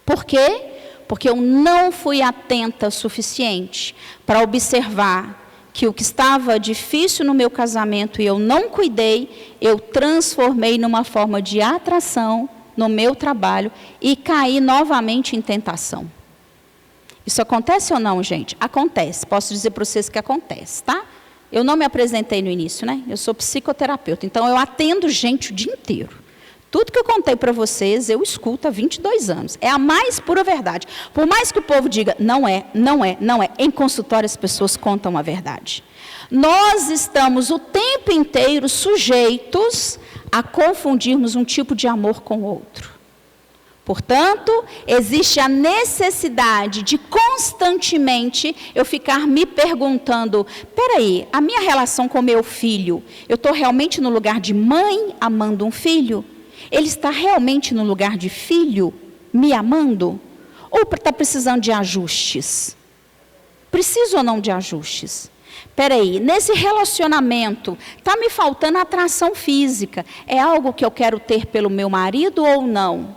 Por quê? Porque eu não fui atenta o suficiente para observar que o que estava difícil no meu casamento e eu não cuidei, eu transformei numa forma de atração no meu trabalho e caí novamente em tentação. Isso acontece ou não, gente? Acontece. Posso dizer para vocês que acontece, tá? Eu não me apresentei no início, né? Eu sou psicoterapeuta, então eu atendo gente o dia inteiro. Tudo que eu contei para vocês, eu escuto há 22 anos. É a mais pura verdade. Por mais que o povo diga, não é, não é, não é. Em consultório as pessoas contam a verdade. Nós estamos o tempo inteiro sujeitos a confundirmos um tipo de amor com o outro. Portanto, existe a necessidade de constantemente eu ficar me perguntando, peraí, a minha relação com meu filho, eu estou realmente no lugar de mãe amando um filho? Ele está realmente no lugar de filho me amando? Ou está precisando de ajustes? Preciso ou não de ajustes? Peraí, nesse relacionamento, está me faltando atração física. É algo que eu quero ter pelo meu marido ou não?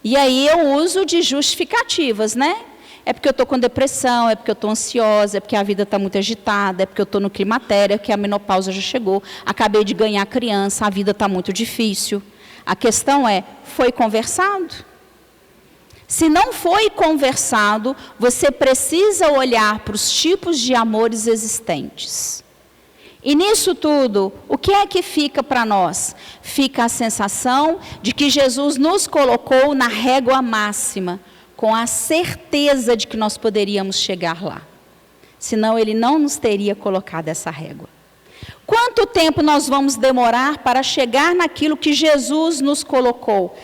E aí eu uso de justificativas, né? É porque eu estou com depressão, é porque eu estou ansiosa, é porque a vida está muito agitada, é porque eu estou no climatério, é porque a menopausa já chegou, acabei de ganhar criança, a vida está muito difícil. A questão é, foi conversado? Se não foi conversado, você precisa olhar para os tipos de amores existentes. E nisso tudo, o que é que fica para nós? Fica a sensação de que Jesus nos colocou na régua máxima, com a certeza de que nós poderíamos chegar lá. Senão ele não nos teria colocado essa régua. Quanto tempo nós vamos demorar para chegar naquilo que Jesus nos colocou?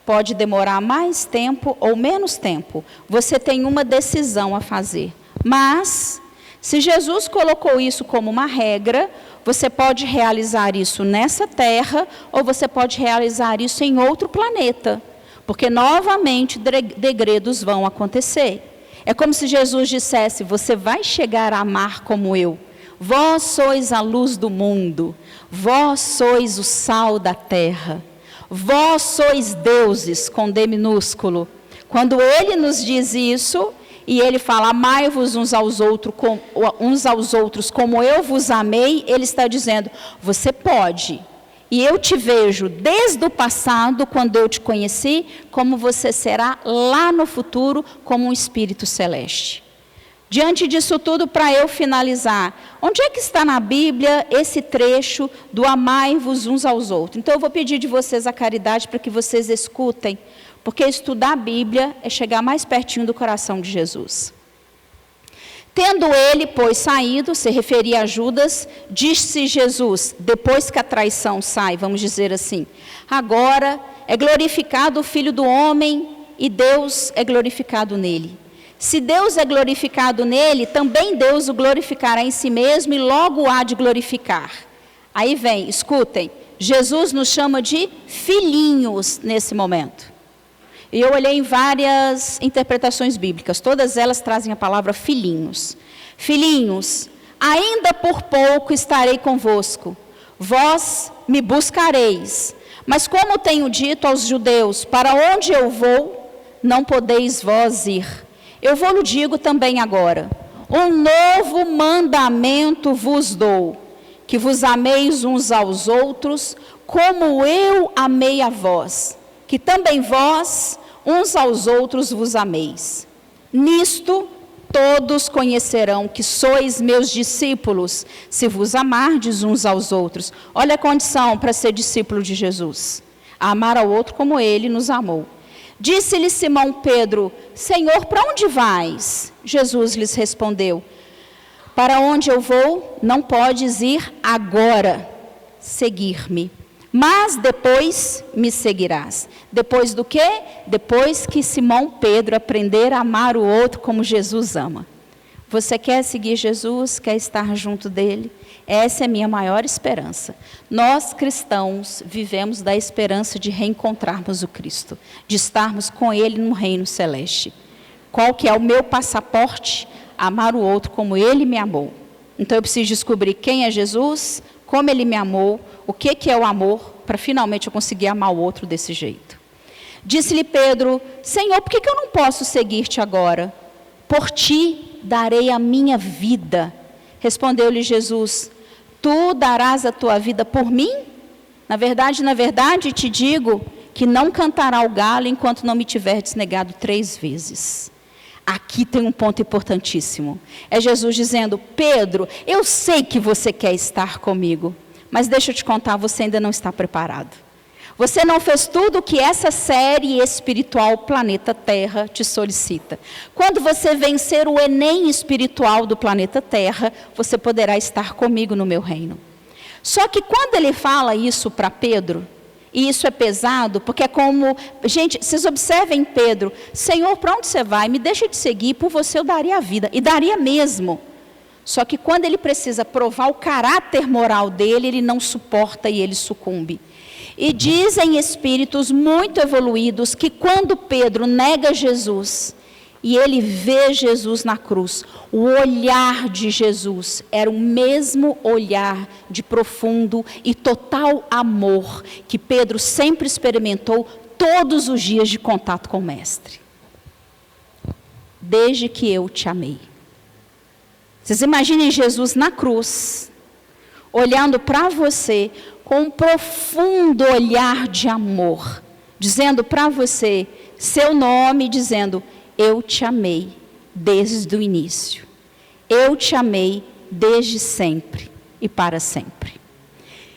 Pode demorar mais tempo ou menos tempo. Você tem uma decisão a fazer. Mas, se Jesus colocou isso como uma regra, você pode realizar isso nessa terra ou você pode realizar isso em outro planeta. Porque novamente degredos vão acontecer. É como se Jesus dissesse, você vai chegar a amar como eu. Vós sois a luz do mundo, vós sois o sal da terra. Vós sois deuses, com D minúsculo. Quando ele nos diz isso, e ele fala, amai-vos uns aos outros como eu vos amei, ele está dizendo, você pode. E eu te vejo desde o passado, quando eu te conheci, como você será lá no futuro, como um espírito celeste. Diante disso tudo, para eu finalizar, onde é que está na Bíblia esse trecho do amai-vos uns aos outros? Então eu vou pedir de vocês a caridade para que vocês escutem, porque estudar a Bíblia é chegar mais pertinho do coração de Jesus. Tendo ele, pois, saído, se referia a Judas, disse Jesus, depois que a traição sai, vamos dizer assim, agora é glorificado o Filho do Homem e Deus é glorificado nele. Se Deus é glorificado nele, também Deus o glorificará em si mesmo e logo há de glorificar. Aí vem, escutem, Jesus nos chama de filhinhos nesse momento. E eu olhei em várias interpretações bíblicas, todas elas trazem a palavra filhinhos. Filhinhos, ainda por pouco estarei convosco, vós me buscareis. Mas como tenho dito aos judeus, para onde eu vou, não podeis vós ir. Eu vou-lhe digo também agora, um novo mandamento vos dou, que vos ameis uns aos outros, como eu amei a vós, que também vós, uns aos outros, vos ameis. Nisto, todos conhecerão que sois meus discípulos, se vos amardes uns aos outros. Olha a condição para ser discípulo de Jesus, amar ao outro como ele nos amou. Disse-lhe Simão Pedro, Senhor, para onde vais? Jesus lhes respondeu, para onde eu vou, não podes ir agora, seguir-me. Mas depois me seguirás. Depois do quê? Depois que Simão Pedro aprender a amar o outro como Jesus ama. Você quer seguir Jesus? Quer estar junto dele? Essa é a minha maior esperança. Nós cristãos vivemos da esperança de reencontrarmos o Cristo, de estarmos com ele no reino celeste. Qual que é o meu passaporte? Amar o outro como ele me amou. Então eu preciso descobrir quem é Jesus, como ele me amou, o que é o amor, para finalmente eu conseguir amar o outro desse jeito. Disse-lhe Pedro, Senhor, por que eu não posso seguir-te agora? Por ti darei a minha vida. Respondeu-lhe Jesus, tu darás a tua vida por mim? Na verdade, te digo que não cantará o galo enquanto não me tiverdes negado 3 vezes. Aqui tem um ponto importantíssimo. É Jesus dizendo, Pedro, eu sei que você quer estar comigo, mas deixa eu te contar, você ainda não está preparado. Você não fez tudo o que essa série espiritual Planeta Terra te solicita. Quando você vencer o Enem espiritual do planeta Terra, você poderá estar comigo no meu reino. Só que quando ele fala isso para Pedro, e isso é pesado, porque é como... Gente, vocês observem Pedro, Senhor, para onde você vai? Me deixa te seguir, por você eu daria a vida. E daria mesmo. Só que quando ele precisa provar o caráter moral dele, ele não suporta e ele sucumbe. E dizem espíritos muito evoluídos que quando Pedro nega Jesus e ele vê Jesus na cruz, o olhar de Jesus era o mesmo olhar de profundo e total amor que Pedro sempre experimentou todos os dias de contato com o Mestre. desde que eu te amei. Vocês imaginem Jesus na cruz, olhando para você com um profundo olhar de amor, dizendo para você seu nome, dizendo: eu te amei desde o início. Eu te amei desde sempre e para sempre.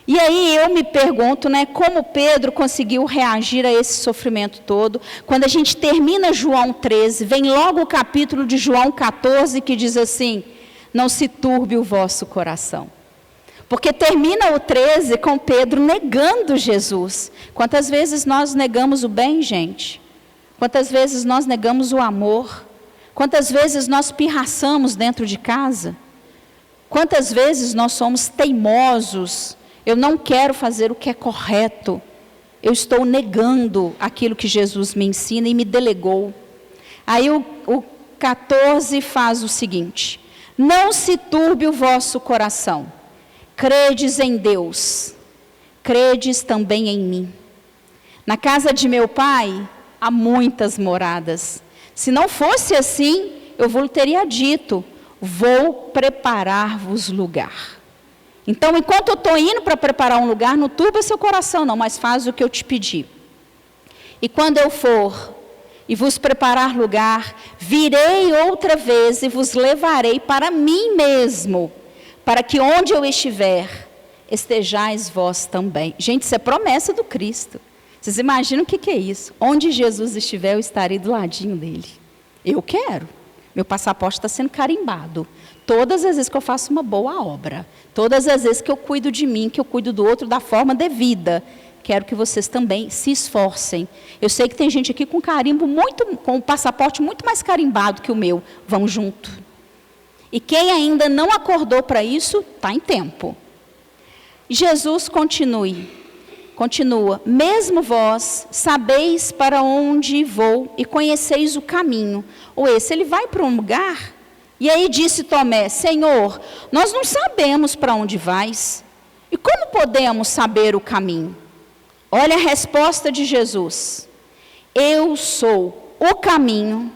E aí eu me pergunto, como Pedro conseguiu reagir a esse sofrimento todo. Quando a gente termina João 13, vem logo o capítulo de João 14 que diz assim: não se turbe o vosso coração. Porque termina o 13 com Pedro negando Jesus. Quantas vezes nós negamos o bem, gente? Quantas vezes nós negamos o amor? Quantas vezes nós pirraçamos dentro de casa? Quantas vezes nós somos teimosos? Eu não quero fazer o que é correto. Eu estou negando aquilo que Jesus me ensina e me delegou. Aí o 14 faz o seguinte: não se turbe o vosso coração. Credes em Deus, credes também em mim. Na casa de meu pai há muitas moradas. Se não fosse assim, eu vos teria dito: vou preparar-vos lugar. Então, enquanto eu estou indo para preparar um lugar, não turba seu coração não, mas faz o que eu te pedi. E quando eu for e vos preparar lugar, virei outra vez e vos levarei para mim mesmo, para que onde eu estiver, estejais vós também. Gente, isso é promessa do Cristo. Vocês imaginam o que é isso? Onde Jesus estiver, eu estarei do ladinho dele. Eu quero. Meu passaporte está sendo carimbado. Todas as vezes que eu faço uma boa obra, todas as vezes que eu cuido de mim, que eu cuido do outro da forma devida, quero que vocês também se esforcem. Eu sei que tem gente aqui com com o passaporte muito mais carimbado que o meu. Vamos junto. E quem ainda não acordou para isso, está em tempo. Jesus continua: mesmo vós sabeis para onde vou e conheceis o caminho. Ou esse, ele vai para um lugar. E aí disse Tomé: Senhor, nós não sabemos para onde vais. E como podemos saber o caminho? Olha a resposta de Jesus: eu sou o caminho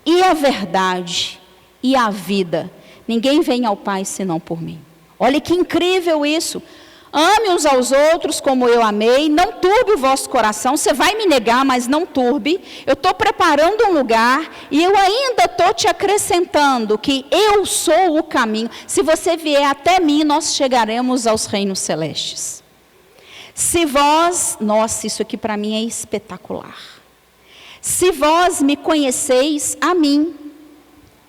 e a verdade e a vida. Ninguém vem ao Pai senão por mim. Olha que incrível isso. Ame uns aos outros como eu amei. Não turbe o vosso coração. Você vai me negar, mas não turbe. Eu estou preparando um lugar e eu ainda estou te acrescentando que eu sou o caminho. Se você vier até mim, nós chegaremos aos reinos celestes. Se vós... Nossa, isso aqui para mim é espetacular. Se vós me conheceis a mim,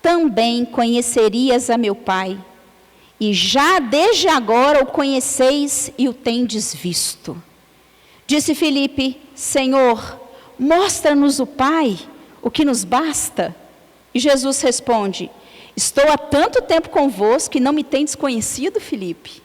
também conhecerias a meu Pai. E já desde agora o conheceis e o tendes visto. Disse Filipe: Senhor, mostra-nos o Pai, o que nos basta. E Jesus responde: estou há tanto tempo convosco que não me tendes conhecido, Filipe.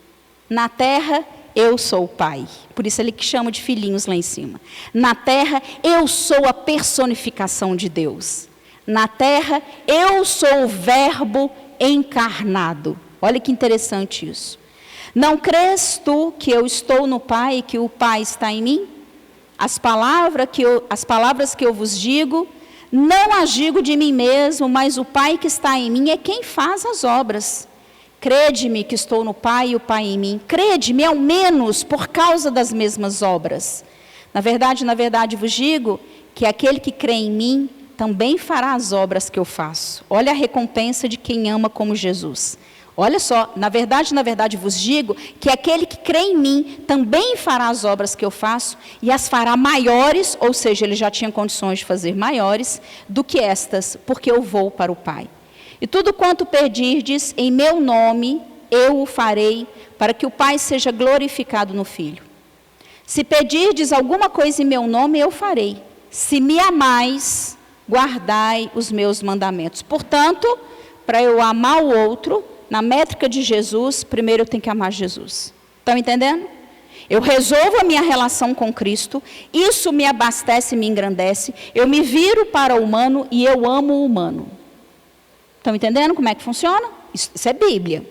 Na terra eu sou o Pai. Por isso ele que chama de filhinhos lá em cima. Na terra eu sou a personificação de Deus. Na terra eu sou o Verbo encarnado. Olha que interessante isso. Não crês tu que eu estou no Pai e que o Pai está em mim? As palavras que eu vos digo, não as digo de mim mesmo, mas o Pai que está em mim é quem faz as obras. Crede-me que estou no Pai e o Pai em mim. Crede-me ao menos por causa das mesmas obras. Na verdade vos digo que aquele que crê em mim também fará as obras que eu faço. Olha a recompensa de quem ama como Jesus. Olha só, na verdade vos digo que aquele que crê em mim também fará as obras que eu faço e as fará maiores, ou seja, ele já tinha condições de fazer maiores do que estas, porque eu vou para o Pai. E tudo quanto pedirdes em meu nome, eu o farei, para que o Pai seja glorificado no Filho. Se pedirdes alguma coisa em meu nome, eu farei. Se me amais, guardai os meus mandamentos. Portanto, para eu amar o outro, na métrica de Jesus, primeiro eu tenho que amar Jesus. Estão entendendo? Eu resolvo a minha relação com Cristo, isso me abastece e me engrandece, eu me viro para o humano e eu amo o humano. Estão entendendo como é que funciona? Isso é Bíblia.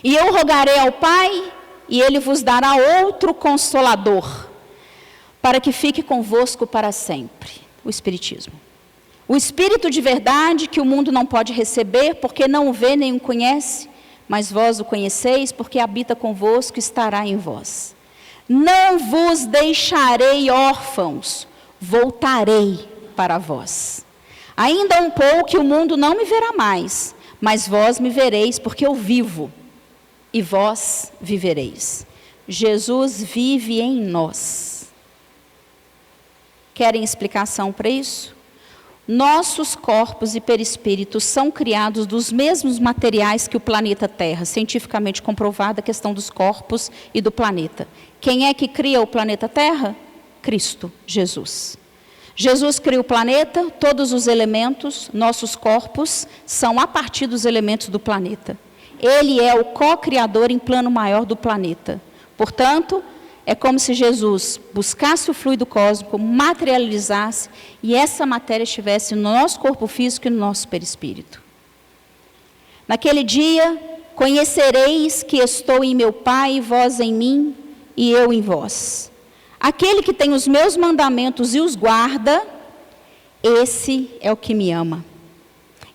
E eu rogarei ao Pai, e Ele vos dará outro Consolador, para que fique convosco para sempre. O Espiritismo. O Espírito de verdade que o mundo não pode receber, porque não o vê nem o conhece, mas vós o conheceis, porque habita convosco e estará em vós. Não vos deixarei órfãos, voltarei para vós. Ainda um pouco que o mundo não me verá mais, mas vós me vereis, porque eu vivo, e vós vivereis. Jesus vive em nós. Querem explicação para isso? Nossos corpos e perispíritos são criados dos mesmos materiais que o planeta Terra, cientificamente comprovada a questão dos corpos e do planeta. Quem é que cria o planeta Terra? Cristo, Jesus. Jesus cria o planeta, todos os elementos, nossos corpos, são a partir dos elementos do planeta. Ele é o co-criador em plano maior do planeta. Portanto, é como se Jesus buscasse o fluido cósmico, materializasse, e essa matéria estivesse no nosso corpo físico e no nosso perispírito. Naquele dia, conhecereis que estou em meu Pai, e vós em mim, e eu em vós. Aquele que tem os meus mandamentos e os guarda, esse é o que me ama.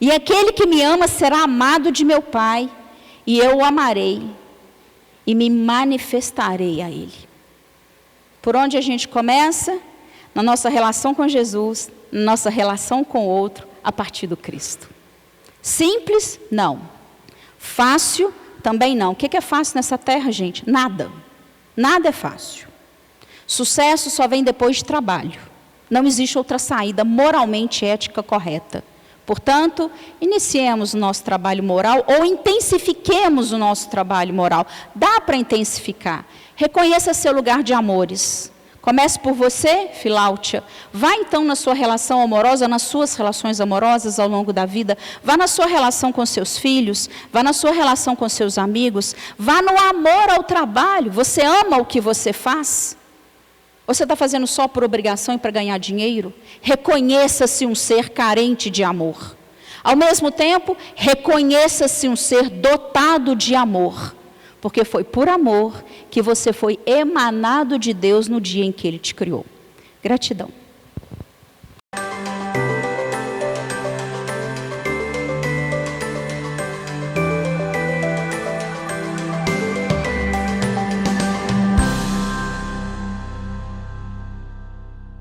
E aquele que me ama será amado de meu Pai, e eu o amarei, e me manifestarei a ele. Por onde a gente começa? Na nossa relação com Jesus, na nossa relação com o outro, a partir do Cristo. Simples? Não. Fácil? Também não. O que é fácil nessa terra, gente? Nada. Nada é fácil. Sucesso só vem depois de trabalho. Não existe outra saída moralmente ética correta. Portanto, iniciemos o nosso trabalho moral ou intensifiquemos o nosso trabalho moral. Dá para intensificar. Reconheça seu lugar de amores. Comece por você, Filáutia. Vá então na sua relação amorosa, nas suas relações amorosas ao longo da vida. Vá na sua relação com seus filhos. Vá na sua relação com seus amigos. Vá no amor ao trabalho. Você ama o que você faz? Ou você está fazendo só por obrigação e para ganhar dinheiro? Reconheça-se um ser carente de amor. Ao mesmo tempo, reconheça-se um ser dotado de amor. Porque foi por amor que você foi emanado de Deus no dia em que Ele te criou. Gratidão.